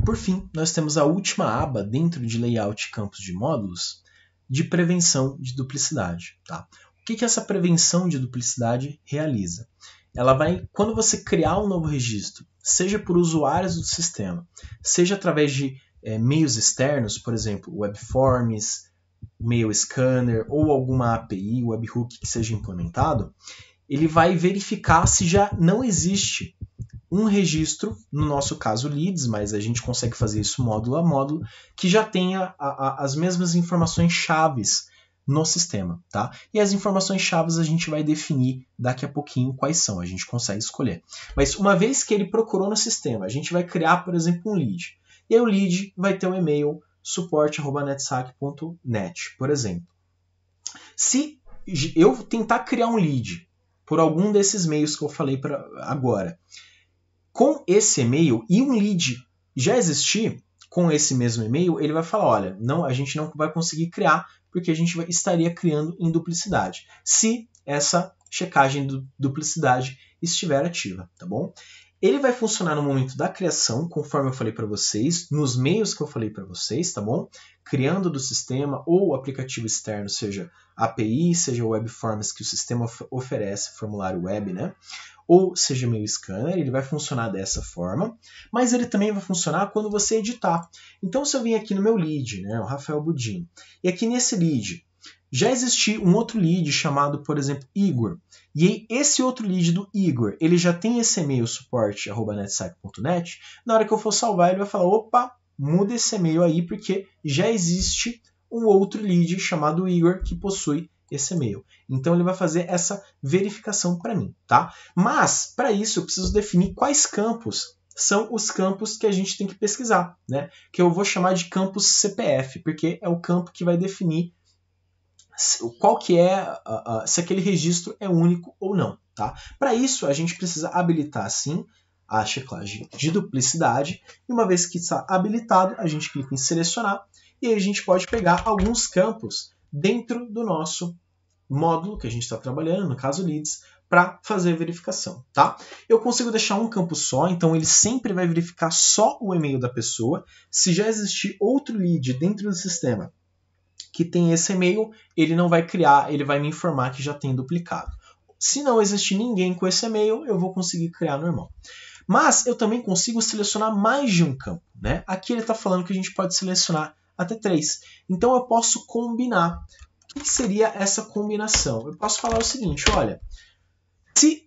por fim, nós temos a última aba dentro de layout campos de módulos de prevenção de duplicidade. Tá? O que essa prevenção de duplicidade realiza? Ela vai, quando você criar um novo registro, seja por usuários do sistema, seja através de meios externos, por exemplo, webforms, mail scanner ou alguma API, webhook que seja implementado, ele vai verificar se já não existe um registro, no nosso caso leads, mas a gente consegue fazer isso módulo a módulo, que já tenha as mesmas informações chaves no sistema. Tá? E as informações chaves a gente vai definir daqui a pouquinho quais são, a gente consegue escolher. Mas uma vez que ele procurou no sistema, a gente vai criar, por exemplo, um lead. E aí o lead vai ter um e-mail suporte@netsac.net, por exemplo. Se eu tentar criar um lead por algum desses meios que eu falei agora, com esse e-mail e um lead já existir com esse mesmo e-mail, ele vai falar, olha, não, a gente não vai conseguir criar porque a gente estaria criando em duplicidade, se essa checagem de duplicidade estiver ativa, tá bom? Ele vai funcionar no momento da criação, conforme eu falei para vocês, nos meios que eu falei para vocês, tá bom? Criando do sistema ou aplicativo externo, seja API, seja webforms que o sistema oferece, formulário web, né? Ou seja mail scanner, ele vai funcionar dessa forma, mas ele também vai funcionar quando você editar. Então, se eu vim aqui no meu lead, né, o Rafael Budin, e aqui nesse lead já existia um outro lead chamado, por exemplo, Igor, e aí esse outro lead do Igor, ele já tem esse e-mail suporte@netsac.net, na hora que eu for salvar, ele vai falar, opa, muda esse e-mail aí, porque já existe um outro lead chamado Igor que possui esse e-mail. Então ele vai fazer essa verificação para mim, tá? Mas para isso eu preciso definir quais campos são os campos que a gente tem que pesquisar, né? Que eu vou chamar de campos CPF, porque é o campo que vai definir qual que é se aquele registro é único ou não, tá? Para isso a gente precisa habilitar sim a checagem de duplicidade, e uma vez que está habilitado, a gente clica em selecionar e aí a gente pode pegar alguns campos dentro do nosso módulo que a gente está trabalhando, no caso leads, para fazer a verificação, tá? Eu consigo deixar um campo só, então ele sempre vai verificar só o e-mail da pessoa. Se já existir outro lead dentro do sistema que tem esse e-mail, ele não vai criar, ele vai me informar que já tem duplicado. Se não existir ninguém com esse e-mail, eu vou conseguir criar normal. Mas eu também consigo selecionar mais de um campo, né? Aqui ele está falando que a gente pode selecionar até 3. Então eu posso combinar. O que seria essa combinação? Eu posso falar o seguinte, olha, se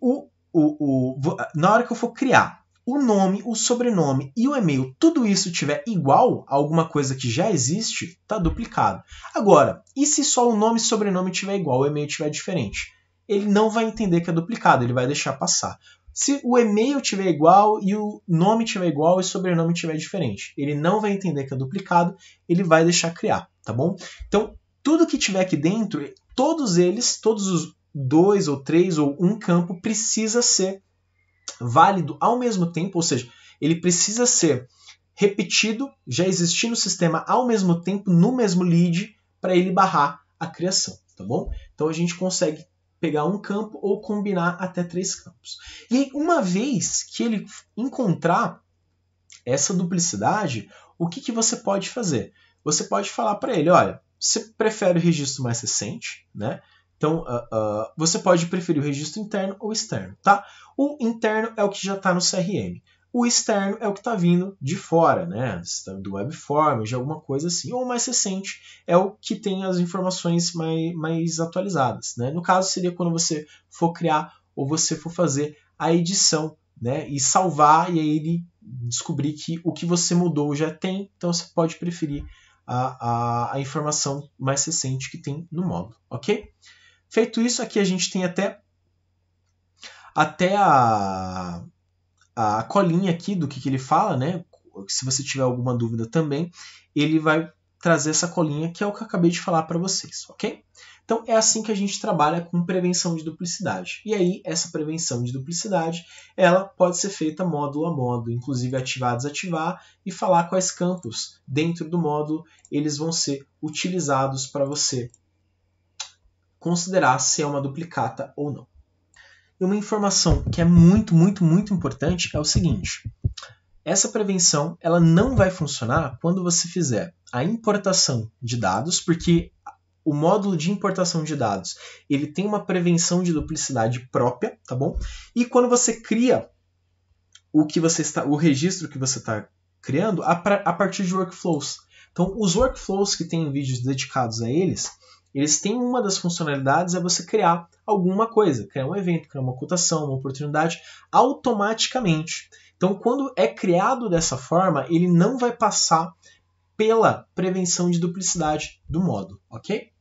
na hora que eu for criar o nome, o sobrenome e o e-mail, tudo isso tiver igual a alguma coisa que já existe, está duplicado. Agora, e se só o nome e sobrenome tiver igual, o e-mail tiver diferente? Ele não vai entender que é duplicado, ele vai deixar passar. Se o e-mail tiver igual e o nome tiver igual e o sobrenome tiver diferente, ele não vai entender que é duplicado, ele vai deixar criar, tá bom? Então, tudo que tiver aqui dentro, todos os 2 ou 3 ou um campo precisa ser válido ao mesmo tempo, ou seja, ele precisa ser repetido, já existir no sistema ao mesmo tempo, no mesmo lead, para ele barrar a criação, tá bom? Então a gente consegue pegar um campo ou combinar até 3 campos. E aí, uma vez que ele encontrar essa duplicidade, o que você pode fazer? Você pode falar para ele, olha, você prefere o registro mais recente, né? Então, você pode preferir o registro interno ou externo, tá? O interno é o que já está no CRM. O externo é o que está vindo de fora, né? Do webform, de alguma coisa assim. Ou o mais recente é o que tem as informações mais atualizadas, né? No caso, seria quando você for criar ou você for fazer a edição, né? E salvar, e aí ele descobrir que o que você mudou já tem, então você pode preferir a informação mais recente que tem no módulo, ok? Feito isso, aqui a gente tem até a colinha aqui do que ele fala, né? Se você tiver alguma dúvida também, ele vai trazer essa colinha que é o que eu acabei de falar para vocês, ok? Então é assim que a gente trabalha com prevenção de duplicidade. E aí essa prevenção de duplicidade, ela pode ser feita módulo a módulo, inclusive ativar, desativar e falar quais campos dentro do módulo eles vão ser utilizados para você considerar se é uma duplicata ou não. E uma informação que é muito, muito, muito importante é o seguinte. essa prevenção ela não vai funcionar quando você fizer a importação de dados, porque o módulo de importação de dados ele tem uma prevenção de duplicidade própria, tá bom? E quando você cria o registro que você está criando a partir de workflows. Então, os workflows que tem vídeos dedicados a eles têm uma das funcionalidades é você criar alguma coisa, criar um evento, criar uma cotação, uma oportunidade automaticamente. Então, quando é criado dessa forma, ele não vai passar pela prevenção de duplicidade do módulo, ok?